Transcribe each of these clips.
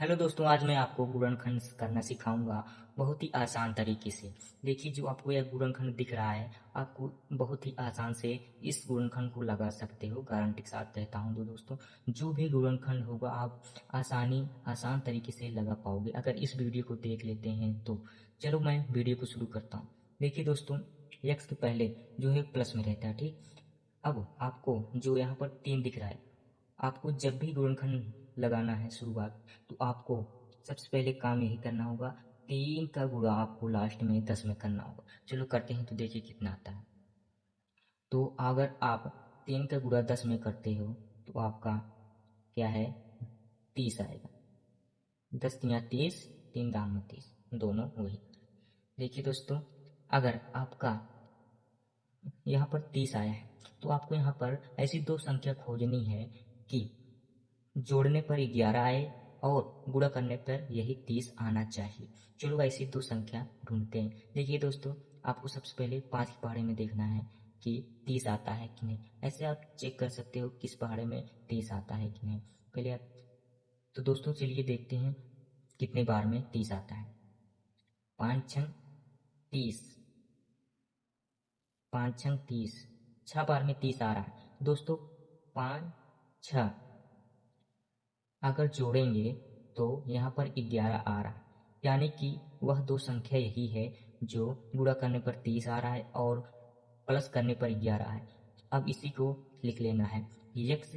Hello दोस्तों, आज मैं आपको गुणनखंड करना सिखाऊंगा बहुत ही आसान तरीके से। देखिए, जो आपको यह गुणनखंड दिख रहा है, आपको बहुत ही आसान से इस गुणनखंड को लगा सकते हो। गारंटी के साथ कहता हूँ तो दोस्तों, जो भी गुणनखंड होगा आप आसान तरीके से लगा पाओगे अगर इस वीडियो को देख लेते हैं तो। चलो मैं वीडियो को शुरू करता हूँ। देखिए दोस्तों, यक्स के पहले जो है प्लस में रहता है, ठीक। अब आपको जो यहाँ पर 3 दिख रहा है, आपको जब भी गुणनखंड लगाना है शुरुआत, तो आपको सबसे पहले काम यही करना होगा, 3 का गुणा आपको लास्ट में 10 में करना होगा। चलो करते हैं तो देखिए कितना आता है। तो अगर आप 3 का गुणा 10 में करते हो तो आपका क्या है, 30 आएगा। 10 तिया 30, 3 दाम में 30, दोनों वही। देखिए दोस्तों, अगर आपका यहाँ पर 30 आया है तो आपको यहाँ पर ऐसी दो संख्या खोजनी है कि जोड़ने पर 11 आए और गुणा करने पर यही 30 आना चाहिए। चलो ऐसी दो संख्या ढूंढते हैं। देखिए दोस्तों, आपको सबसे पहले 5 के पहाड़े में देखना है कि 30 आता है कि नहीं। ऐसे आप चेक कर सकते हो किस पहाड़े में 30 आता है कि नहीं। पहले आप, तो दोस्तों चलिए देखते हैं कितने बार में 30 आता है। 5 छंग 30, 5 छंग 30, 6 बार में 30 आ रहा है दोस्तों। 5 6 अगर जोड़ेंगे तो यहाँ पर 11 आ रहा है, यानी कि वह दो संख्या यही है जो गुणा करने पर 30 आ रहा है और प्लस करने पर 11 है। अब इसी को लिख लेना है। यक्स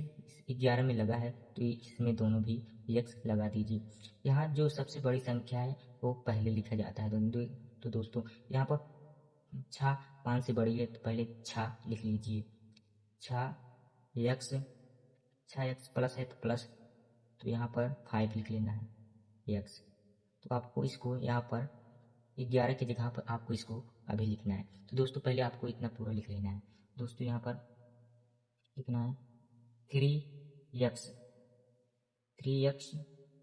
11 में लगा है तो इसमें दोनों भी यक्स लगा दीजिए। यहाँ जो सबसे बड़ी संख्या है वो पहले लिखा जाता है। तो दोस्तों, यहाँ पर 6 5 से बड़ी है तो पहले 6 लिख लीजिए। 6 यक्स, 6 यक्स प्लस है तो प्लस, तो यहाँ पर 5 लिख लेना है यक्स। तो आपको इसको यहाँ पर 11 की जगह पर आपको इसको अभी लिखना है। तो दोस्तों पहले आपको इतना पूरा लिख लेना है। दोस्तों यहाँ पर लिखना है 3x, 3x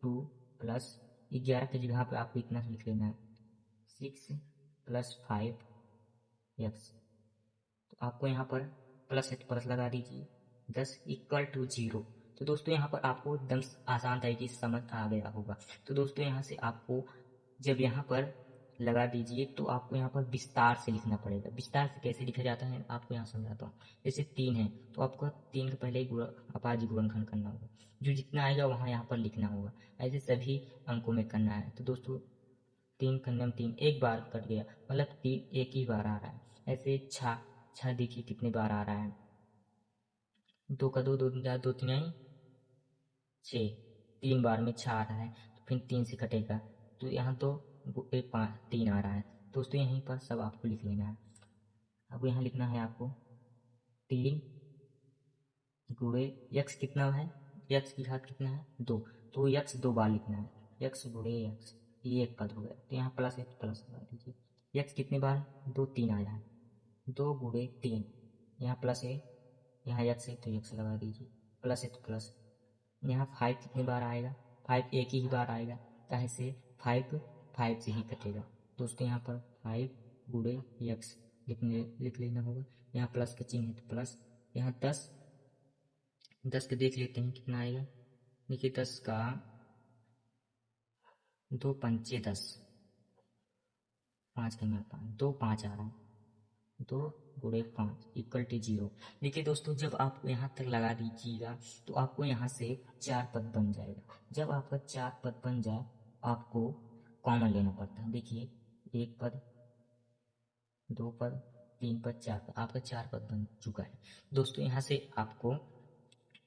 2 प्लस 11 की जगह पर आपको इतना लिख लेना है 6 प्लस 5x। तो आपको यहाँ पर प्लस है तो प्लस लगा दीजिए। 10 इक्वल टू 0। तो दोस्तों यहाँ पर आपको एकदम आसान तरीके से समझ आ गया होगा। तो दोस्तों यहाँ से आपको जब यहाँ पर लगा दीजिए तो आपको यहाँ पर विस्तार से लिखना पड़ेगा। विस्तार से कैसे लिखा जाता है आपको यहाँ समझाता हूँ। जैसे 3 है तो आपको 3 के पहले ही अपाजी गुणनखंड करना होगा, जो जितना आएगा वहाँ यहाँ पर लिखना होगा। ऐसे सभी अंकों में करना है। तो दोस्तों 3 खंडम 3 एक बार कट गया, मतलब 3 एक ही बार आ रहा है। ऐसे 6, 6 देखिए कितने बार आ रहा है। 2 का 2, 2 4, 2 3 6, 3 बार में 6 आ रहा है। तो फिर 3 से कटेगा तो यहाँ तो 3 आ रहा है। दोस्तों यहीं पर सब आपको लिख लेना है। अब यहाँ लिखना है आपको 3 गुणे यक्स कितना है, यक्स की घात कितना है 2, तो यक्स 2 बार लिखना है। यक्स गुणे यक्स, ये एक पद हो गया तो यहाँ प्लस है तो प्लस लगा दीजिए। यक्स कितने बार, 2 3 आया है, 2 गुणे 3, यहाँ प्लस है, यहाँ यक्स है तो यक्स लगा दीजिए। प्लस है तो प्लस। यहाँ 5 कितने बार आएगा, 5 एक ही बार आएगा, चाहे से 5 5 से ही कटेगा। दोस्तों यहाँ पर 5 गुणे यक्स लिख लेना होगा। यहाँ प्लस का चिन्ह है तो प्लस। यहाँ 10, 10 का देख लेते हैं कितना आएगा। देखिए 10 का 2 पंचे 10, 5 का 5, 2 5 आ रहा है, 2 गुणे 5 इक्वल टू 0। देखिए दोस्तों, जब आप यहाँ तक लगा दीजिएगा तो आपको यहाँ से 4 पद बन जाएगा। जब आपका 4 पद बन जाए आपको कॉमन लेना पड़ता है। देखिए 1 पद, 2 पद, 3 पद, 4 पद, आपका 4 पद बन चुका है। दोस्तों यहाँ से आपको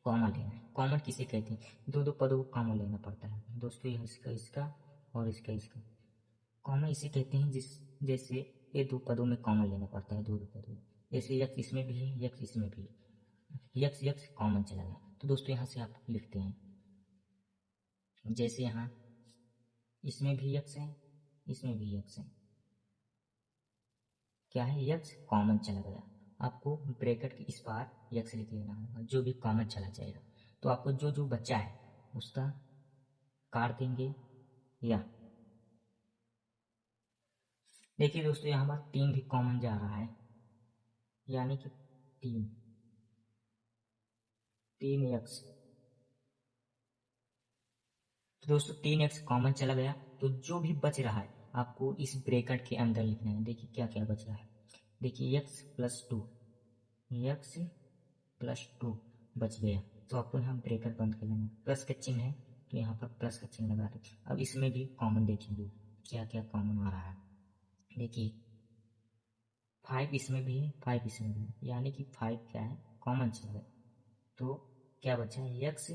कॉमन लेना है। कॉमन किसे कहते हैं, दो दो पदों को कॉमन लेना पड़ता है। दोस्तों यह इसका इसका और इसका इसका कॉमन इसे कहते हैं जैसे ये दो पदों में कॉमन लेना पड़ता है, दो दो पदों में। जैसे यक्स इसमें भी है, यक्स इसमें भी है, यक्स यक्स कॉमन चला गया। तो दोस्तों यहाँ से आप लिखते हैं, जैसे यहाँ इसमें भी यक्स है, इसमें भी यक्स है, क्या है, यक्स कॉमन चला गया। आपको ब्रैकेट के इस पार यक्स लिख लेना होगा, जो भी कॉमन चला जाएगा। तो आपको जो जो बचा है उसका काट देंगे। या देखिए दोस्तों, यहाँ पर 3 भी कॉमन जा रहा है, यानी कि 3, 3 यक्स तो दोस्तों 3x कॉमन चला गया, तो जो भी बच रहा है आपको इस ब्रैकेट के अंदर लिखना है। देखिए क्या क्या बच रहा है। देखिए x plus to, x plus to बच गया, तो आपको यहाँ ब्रैकेट बंद कर लेना। प्लस का चिन्ह है तो यहाँ पर प्लस का चिन्ह लगा दें। अब इसमें भी कॉमन देखेंगे क्या क्या कॉमन आ रहा है। देखिए 5 इसमें भी है, 5 इसमें भी है, यानी कि 5 क्या है, कॉमन चला गया। तो क्या बचा है, एक्स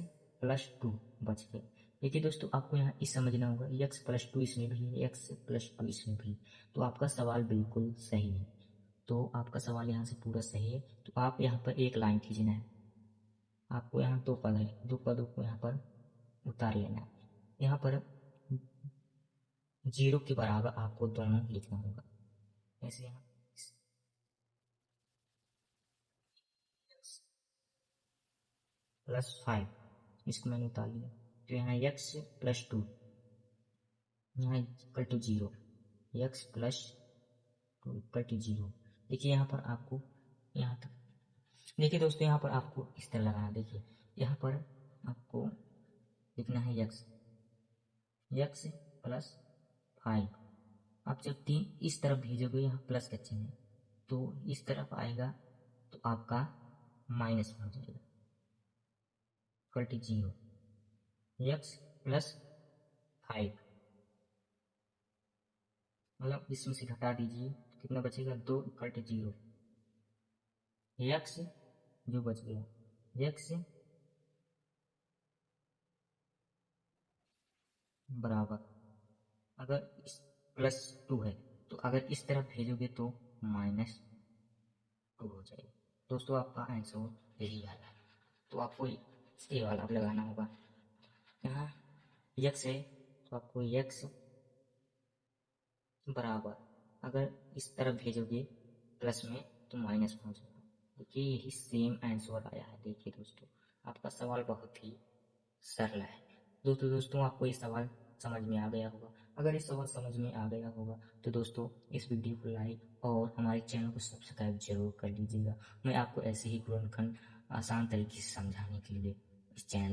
प्लस टू बच गया। देखिए दोस्तों आपको यहाँ इस समझना होगा, एक्स प्लस टू इसमें भी है, एक्स प्लस टू इसमें भी है, तो आपका सवाल बिल्कुल सही है। तो आपका सवाल यहाँ से पूरा सही है। तो आप यहाँ पर एक लाइन खींचना है। आपको यहाँ दो पद है, दो पदों को यहाँ पर उतार लेना है। यहाँ पर 0 के बराबर आपको दोनों लिखना होगा। ऐसे यहाँ प्लस 5 इसको मैंने उतार लिया, तो यहाँ x प्लस टू, यहाँ equal to 0, x plus two equal to 0। देखिए यहाँ पर आपको यहाँ तक, देखिए दोस्तों यहाँ पर आपको इस तरह लगाना। देखिए यहाँ पर आपको लिखना है एक्स प्लस 5। आप जब 3 इस तरफ भेजोगे यहाँ प्लस का चिन्ह है, तो इस तरफ आएगा तो आपका माइनस में हो जाएगा, इक्वल टू 0, एक्स प्लस 5। मतलब इसमें से घटा दीजिए तो कितना बचेगा, 2 इक्वल टू 0। एक्स जो बच गया, एक्स बराबर, अगर इस प्लस टू है तो अगर इस तरफ भेजोगे तो माइनस टू हो जाएगा। दोस्तों आपका आंसर यही वाला है, तो आपको ये वाला लगाना होगा। यहाँ यक्स है तो आपको यक्स बराबर, अगर इस तरफ भेजोगे प्लस में तो माइनस में हो जाएगा। देखिए यही सेम आंसर आया है। देखिए दोस्तों आपका सवाल बहुत ही सरल है। दोस्तों आपको ये सवाल समझ में आ गया होगा। अगर ये सवाल समझ में आ गया होगा तो दोस्तों इस वीडियो को लाइक और हमारे चैनल को सब्सक्राइब जरूर कर लीजिएगा। मैं आपको ऐसे ही गुणनखंड आसान तरीके से समझाने के लिए इस चैनल